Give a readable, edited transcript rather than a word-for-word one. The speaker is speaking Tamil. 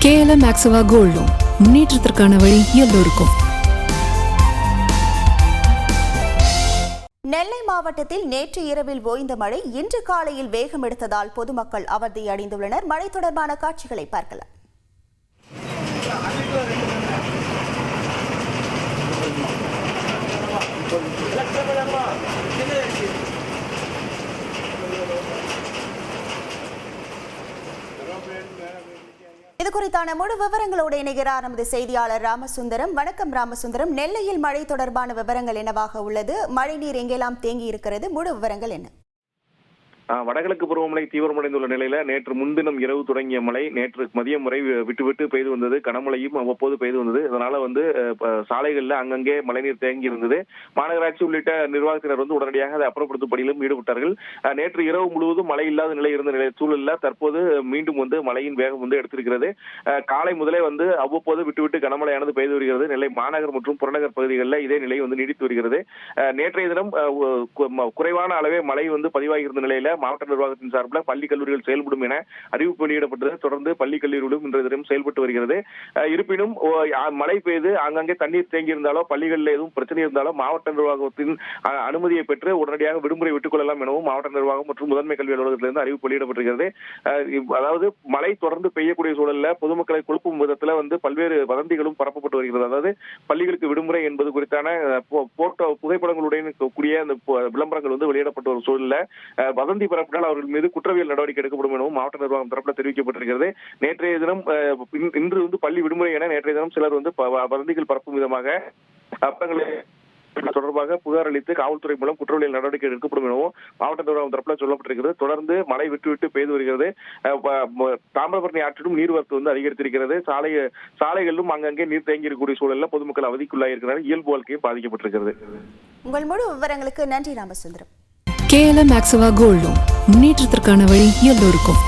KLM Maxava Gold Loan முன்னேற்றத்திற்கான வழி எல்லோருக்கும். நெல்லை மாவட்டத்தில் நேற்று இரவில் ஓய்ந்த மழை இன்று காலையில் வேகம் எடுத்ததால் பொதுமக்கள் அவதி அடைந்துள்ளனர். மழை தொடர்பான காட்சிகளை பார்க்கலாம். இது குறித்தான முழு விவரங்களோடு இணைகிறார் நமது செய்தியாளர் ராமசுந்தரம். வணக்கம் ராமசுந்தரம். நெல்லையில் மழை தொடர்பான விவரங்கள் என்னவாக உள்ளது? மழைநீர் எங்கெல்லாம் தேங்கி இருக்கிறது? முழு விவரங்கள் என்ன? வடகிழக்கு பருவமழை தீவிரமடைந்துள்ள நிலையில நேற்று முன்தினம் இரவு தொடங்கிய மழை நேற்று மதியம் வரை விட்டு பெய்து வந்தது. கனமழையும் அவ்வப்போது பெய்து வந்தது. அதனால சாலைகள்ல அங்கங்கே மழைநீர் தேங்கி இருந்தது. மாநகராட்சி உள்ளிட்ட நிர்வாகத்தினர் உடனடியாக அதை அப்புறப்படுத்தும் பணியிலும் ஈடுபட்டார்கள். நேற்று இரவு முழுவதும் மழை இல்லாத நிலை இருந்த சூழல்ல தற்போது மீண்டும் மழையின் வேகம் எடுத்திருக்கிறது. காலை முதலே அவ்வப்போது விட்டு கனமழையானது பெய்து வருகிறது. நெல்லை மாநகர் மற்றும் புறநகர் பகுதிகளில் இதே நிலை நீடித்து வருகிறது. நேற்றைய தினம் குறைவான அளவே மழை பதிவாகி இருந்த நிலையில மாவட்ட நிர்வாகத்தின் சார்பில் பள்ளி கல்லூரிகள் செயல்படும் என அறிவிப்பு வெளியிடப்பட்டது. தொடர்ந்து பள்ளி கல்லூரிகளும் இன்றைய தினம் செயல்பட்டு வருகிறது. இருப்பினும் மழை பெய்து அங்கங்கே தண்ணீர் தேங்கி இருந்தாலோ பள்ளிகளில் எதுவும் பிரச்சனை இருந்தாலோ மாவட்ட நிர்வாகத்தின் அனுமதியை பெற்று உடனடியாக விடுமுறை விட்டுக் கொள்ளலாம் எனவும் மாவட்ட நிர்வாகம் மற்றும் முதன்மை கல்வி அலுவலகத்திலிருந்து அறிவிப்பு வெளியிடப்பட்டிருக்கிறது. அதாவது மழை தொடர்ந்து பெய்யக்கூடிய சூழல்ல பொதுமக்களை குழப்பும் விதத்துல பல்வேறு வதந்திகளும் பரப்பப்பட்டு வருகிறது. அதாவது பள்ளிகளுக்கு விடுமுறை என்பது குறித்தான போட்டோ புகைப்படங்களுடன் கூடிய அந்த விளம்பரங்கள் வெளியிடப்பட்ட ஒரு சூழல்ல வதந்தி பரப்பினால் அவர்கள் மீது குற்றவியல் நடவடிக்கை எடுக்கப்படும் எனவும் மாவட்ட நிர்வாகம் தரப்பில் தெரிவிக்கப்பட்டிருக்கிறது. நேற்றைய தினம் இன்று பள்ளி விடுமுறை என நேற்றைய தினம் சிலர் வதந்திகள் பரப்பும் விதமாக தொடர்பாக புகார் அளித்து காவல்துறை மூலம் குற்றவியல் நடவடிக்கை எடுக்கப்படும் எனவும் மாவட்ட நிர்வாகம் தரப்பில் சொல்லப்பட்டிருக்கிறது. தொடர்ந்து மழை விட்டு பெய்து வருகிறது. தாமிரபரணி ஆற்றிலும் நீர்வரத்து அதிகரித்திருக்கிறது. சாலைகளிலும் அங்கங்கே நீர் தேங்கி இருக்கக்கூடிய சூழல்ல பொதுமக்கள் அவதிக்குள்ளாயிருக்கிறார்கள். இயல்பு வாழ்க்கையும் பாதிக்கப்பட்டிருக்கிறது. உங்கள் முழு விவரங்களுக்கு நன்றி Ramasundaram. KLM Maxava Gold Loan முன்னேற்றத்திற்கான வழி எல்லோருக்கும்.